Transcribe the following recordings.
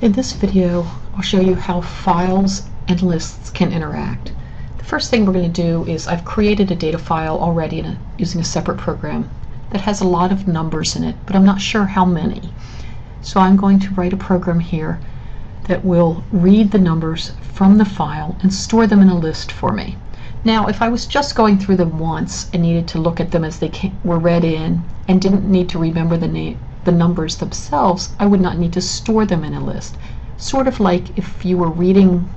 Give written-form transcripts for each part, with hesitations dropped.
In this video, I'll show you how files and lists can interact. The first thing we're going to do is I've created a data file already using a separate program that has a lot of numbers in it, but I'm not sure how many. So I'm going to write a program here that will read the numbers from the file and store them in a list for me. Now, if I was just going through them once and needed to look at them as they were read in and didn't need to remember the numbers themselves, I would not need to store them in a list. Sort of like if you were reading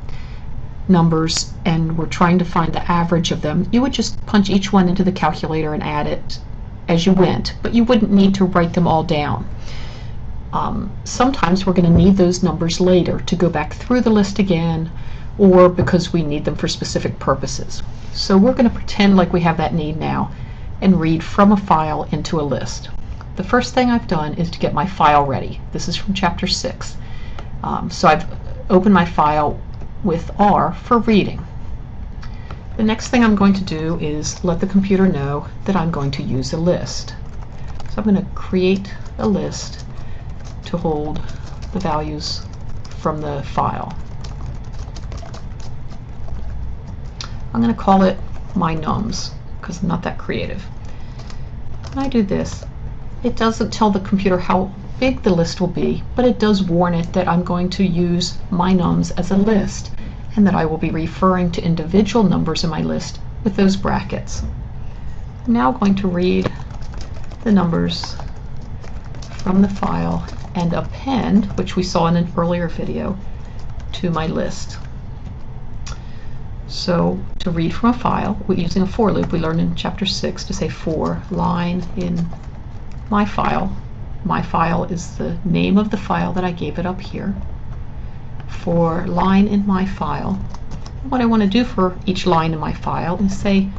numbers and were trying to find the average of them, you would just punch each one into the calculator and add it as you went, but you wouldn't need to write them all down. Sometimes we're going to need those numbers later to go back through the list again, or because we need them for specific purposes. So we're going to pretend like we have that need now and read from a file into a list. The first thing I've done is to get my file ready. This is from chapter 6. So I've opened my file with R for reading. The next thing I'm going to do is let the computer know that I'm going to use a list. So I'm going to create a list to hold the values from the file. I'm going to call it my nums because I'm not that creative. When I do this, it doesn't tell the computer how big the list will be, but it does warn it that I'm going to use my nums as a list and that I will be referring to individual numbers in my list with those brackets. I'm now going to read the numbers from the file and append, which we saw in an earlier video, to my list. So to read from a file, we're using a for loop. We learned in chapter 6 to say for line in my file. My file is the name of the file that I gave it up here. For line in my file. What I want to do for each line in my file is say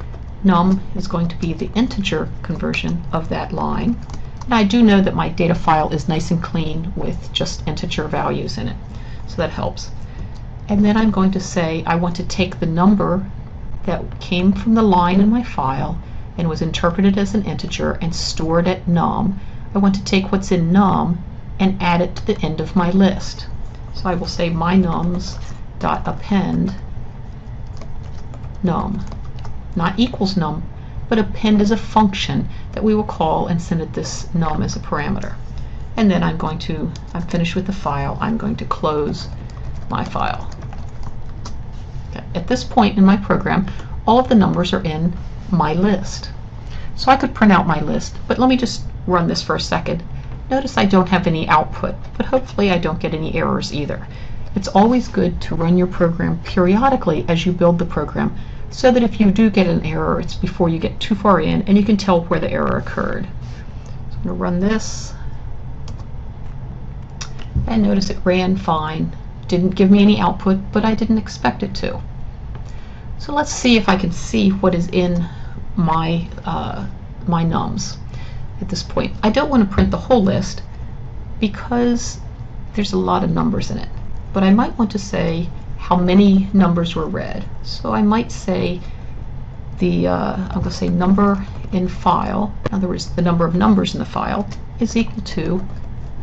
num is going to be the integer conversion of that line. And I do know that my data file is nice and clean with just integer values in it, so that helps. And then I'm going to say I want to take the number that came from the line in my file and was interpreted as an integer and stored at num. I want to take what's in num and add it to the end of my list. So I will say my nums dot append num, not equals num, but append is a function that we will call and send it this num as a parameter. And then I'm finished with the file. I'm going to close my file. Okay. At this point in my program, all of the numbers are in my list. So I could print out my list, but let me just run this for a second. Notice I don't have any output, but hopefully I don't get any errors either. It's always good to run your program periodically as you build the program, so that if you do get an error, it's before you get too far in and you can tell where the error occurred. So I'm going to run this, and notice it ran fine. Didn't give me any output, but I didn't expect it to. So let's see if I can see what is in my my nums at this point. I don't want to print the whole list because there's a lot of numbers in it, but I might want to say how many numbers were read. So I might say I'm going to say number in file, in other words the number of numbers in the file, is equal to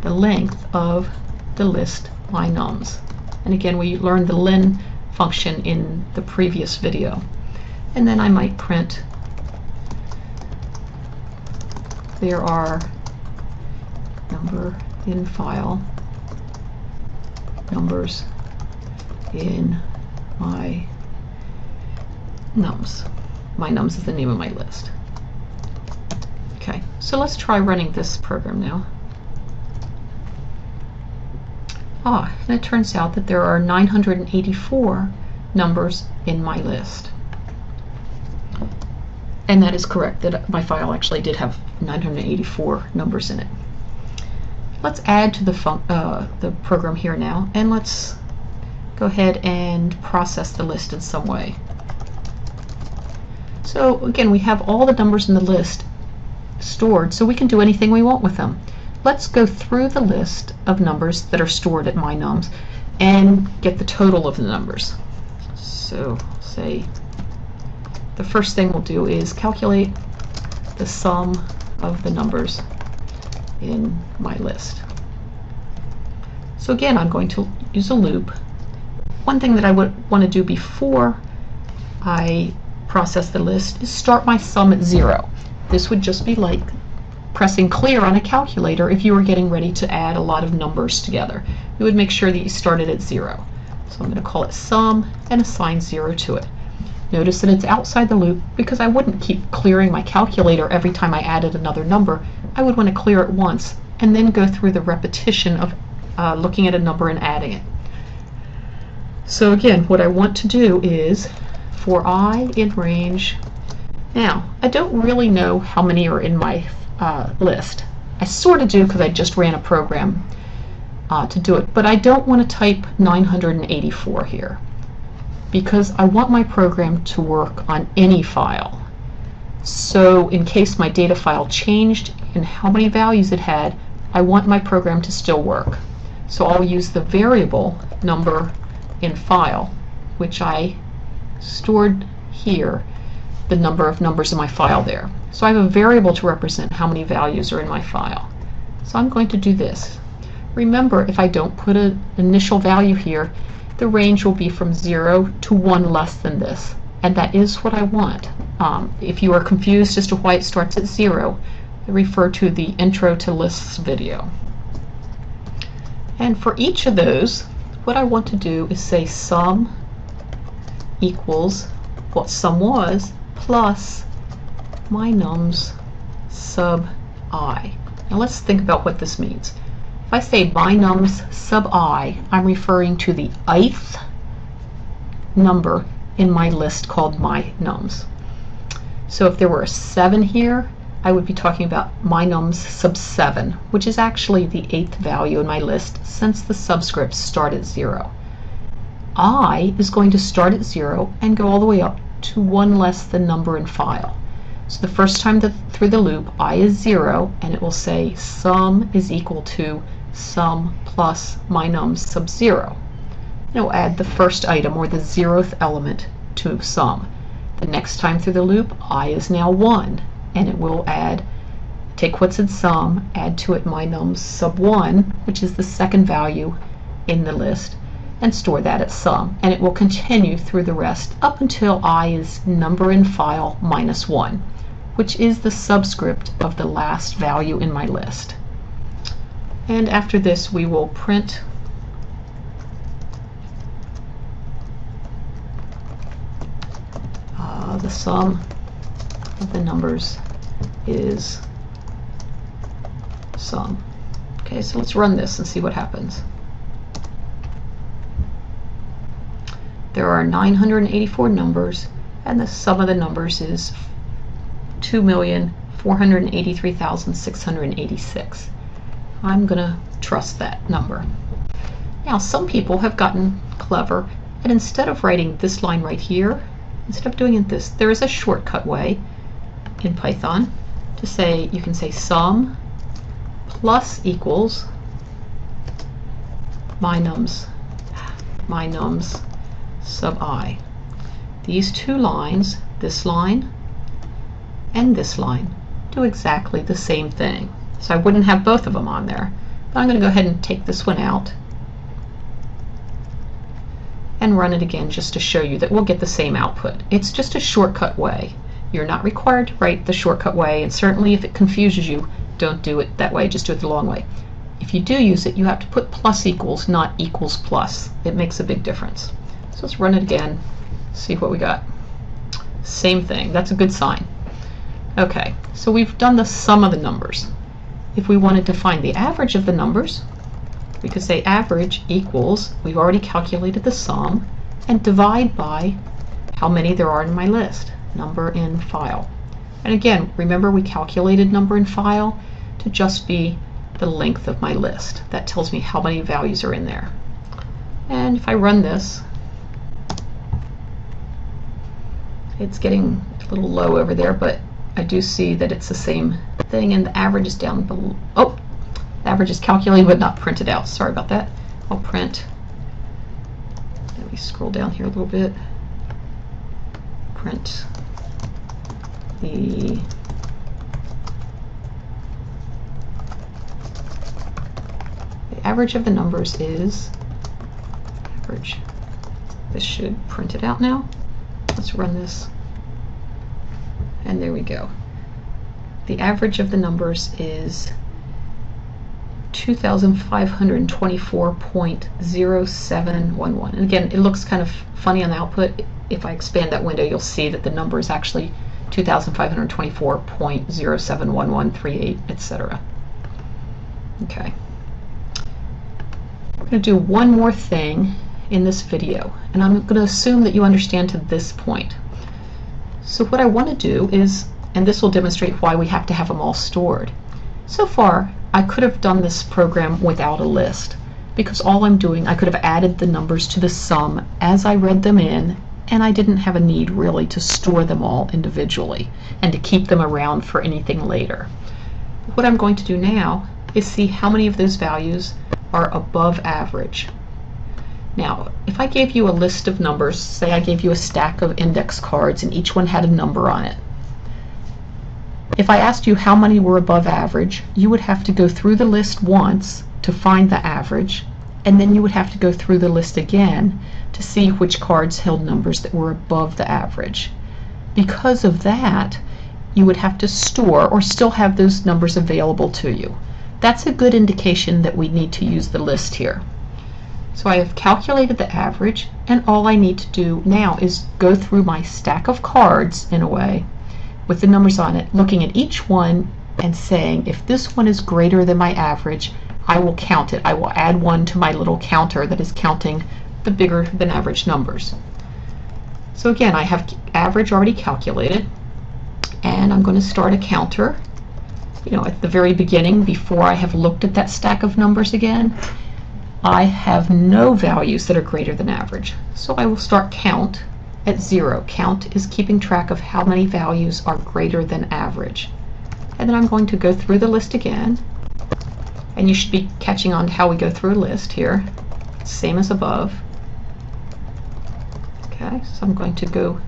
the length of the list my nums. And again, we learned the len function in the previous video. And then I might print there are number in file numbers in my nums. My nums is the name of my list. Okay, so let's try running this program now. And it turns out that there are 984 numbers in my list. And that is correct, that my file actually did have 984 numbers in it. Let's add to the program here now, and let's go ahead and process the list in some way. So again, we have all the numbers in the list stored, so we can do anything we want with them. Let's go through the list of numbers that are stored at my nums and get the total of the numbers. So say the first thing we'll do is calculate the sum of the numbers in my list. So again, I'm going to use a loop. One thing that I would want to do before I process the list is start my sum at 0. This would just be like pressing clear on a calculator if you were getting ready to add a lot of numbers together. You would make sure that you started at 0. So I'm going to call it sum and assign 0 to it. Notice that it's outside the loop because I wouldn't keep clearing my calculator every time I added another number. I would want to clear it once and then go through the repetition of looking at a number and adding it. So again, what I want to do is for I in range. Now, I don't really know how many are in my list. I sort of do because I just ran a program to do it, but I don't want to type 984 here because I want my program to work on any file. So in case my data file changed in how many values it had, I want my program to still work. So I'll use the variable number in file, which I stored here, the number of numbers in my file there. So I have a variable to represent how many values are in my file. So I'm going to do this. Remember, if I don't put an initial value here, the range will be from 0 to 1 less than this. And that is what I want. If you are confused as to why it starts at 0, refer to the Intro to Lists video. And for each of those, what I want to do is say sum equals what sum was plus my nums sub I. Now let's think about what this means. If I say my nums sub I, I'm referring to the ith number in my list called my nums. So if there were a 7 here, I would be talking about my nums sub 7, which is actually the 8th value in my list since the subscripts start at 0. I is going to start at 0 and go all the way up to 1 less than number in file. So the first time through the loop, I is 0, and it will say sum is equal to sum plus my nums sub 0. And it will add the first item, or the 0th element, to sum. The next time through the loop, I is now 1, and it will take what's in sum, add to it my nums sub 1, which is the second value in the list, and store that at sum. And it will continue through the rest up until I is number in file minus 1, which is the subscript of the last value in my list. And after this, we will print the sum of the numbers is sum. Okay, so let's run this and see what happens. There are 984 numbers, and the sum of the numbers is 2,483,686. I'm going to trust that number. Now, some people have gotten clever, and instead of writing this line right here, instead of doing it this, there is a shortcut way in Python to say, you can say sum plus equals my nums sub I. These two lines, this line and this line, do exactly the same thing. So I wouldn't have both of them on there, but I'm going to go ahead and take this one out and run it again just to show you that we'll get the same output. It's just a shortcut way. You're not required to write the shortcut way, and certainly if it confuses you, don't do it that way, just do it the long way. If you do use it, you have to put plus equals, not equals plus. It makes a big difference. So let's run it again, see what we got. Same thing, that's a good sign. Okay, so we've done the sum of the numbers. If we wanted to find the average of the numbers, we could say average equals, we've already calculated the sum, and divide by how many there are in my list, number in file. And again, remember we calculated number in file to just be the length of my list. That tells me how many values are in there. And if I run this, it's getting a little low over there, but I do see that it's the same thing, and the average is down below. Oh, the average is calculated but not printed out. Sorry about that. I'll print. Let me scroll down here a little bit. Print the average of the numbers is average. This should print it out now. Let's run this. And there we go. The average of the numbers is 2,524.0711. And again, it looks kind of funny on the output. If I expand that window, you'll see that the number is actually 2,524.071138, etc. Okay. I'm going to do one more thing in this video, and I'm going to assume that you understand to this point. So what I want to do is, and this will demonstrate why we have to have them all stored. So far, I could have done this program without a list, because all I'm doing, I could have added the numbers to the sum as I read them in, and I didn't have a need really to store them all individually and to keep them around for anything later. What I'm going to do now is see how many of those values are above average. Now, if I gave you a list of numbers, say I gave you a stack of index cards and each one had a number on it. If I asked you how many were above average, you would have to go through the list once to find the average, and then you would have to go through the list again to see which cards held numbers that were above the average. Because of that, you would have to store or still have those numbers available to you. That's a good indication that we need to use the list here. So I have calculated the average, and all I need to do now is go through my stack of cards, in a way, with the numbers on it, looking at each one and saying, if this one is greater than my average, I will count it. I will add one to my little counter that is counting the bigger than average numbers. So again, I have average already calculated, and I'm going to start a counter, at the very beginning, before I have looked at that stack of numbers again. I have no values that are greater than average. So I will start count at 0. Count is keeping track of how many values are greater than average. And then I'm going to go through the list again. And you should be catching on to how we go through a list here. Same as above. Okay, so I'm going to go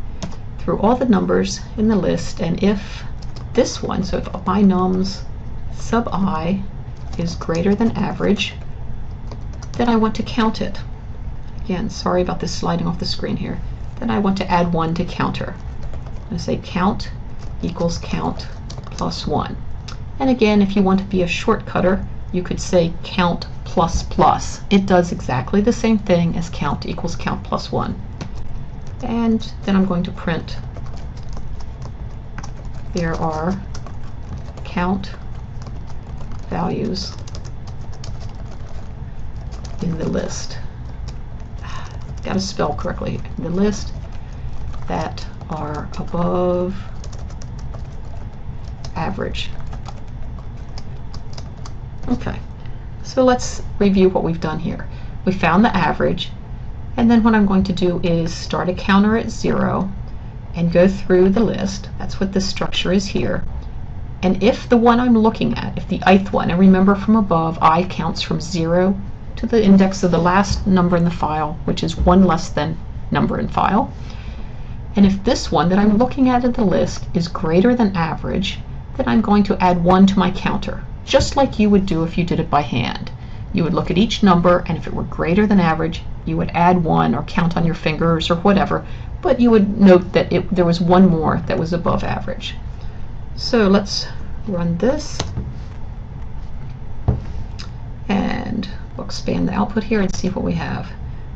through all the numbers in the list, and if this one, so if my nums sub I is greater than average, then I want to count it. Again, sorry about this sliding off the screen here. Then I want to add 1 to counter. I'm going to say count equals count plus 1. And again, if you want to be a shortcutter, you could say count plus plus. It does exactly the same thing as count equals count plus 1. And then I'm going to print there are count values in the list. Got to spell correctly. The list that are above average. Okay, so let's review what we've done here. We found the average, and then what I'm going to do is start a counter at 0 and go through the list. That's what this structure is here. And if the one I'm looking at, if the ith one, and remember from above, I counts from 0 to the index of the last number in the file, which is 1 less than number in file. And if this one that I'm looking at in the list is greater than average, then I'm going to add 1 to my counter, just like you would do if you did it by hand. You would look at each number, and if it were greater than average, you would add 1 or count on your fingers or whatever, but you would note that there was 1 more that was above average. So let's run this, and we'll expand the output here and see what we have.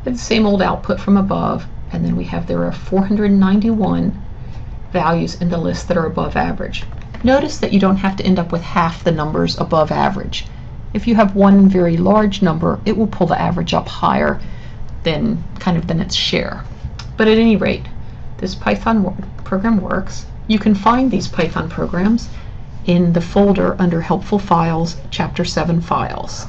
It's the same old output from above, and then we have there are 491 values in the list that are above average. Notice that you don't have to end up with half the numbers above average. If you have one very large number, it will pull the average up higher than its share. But at any rate, this Python program works. You can find these Python programs in the folder under Helpful Files, Chapter 7 Files.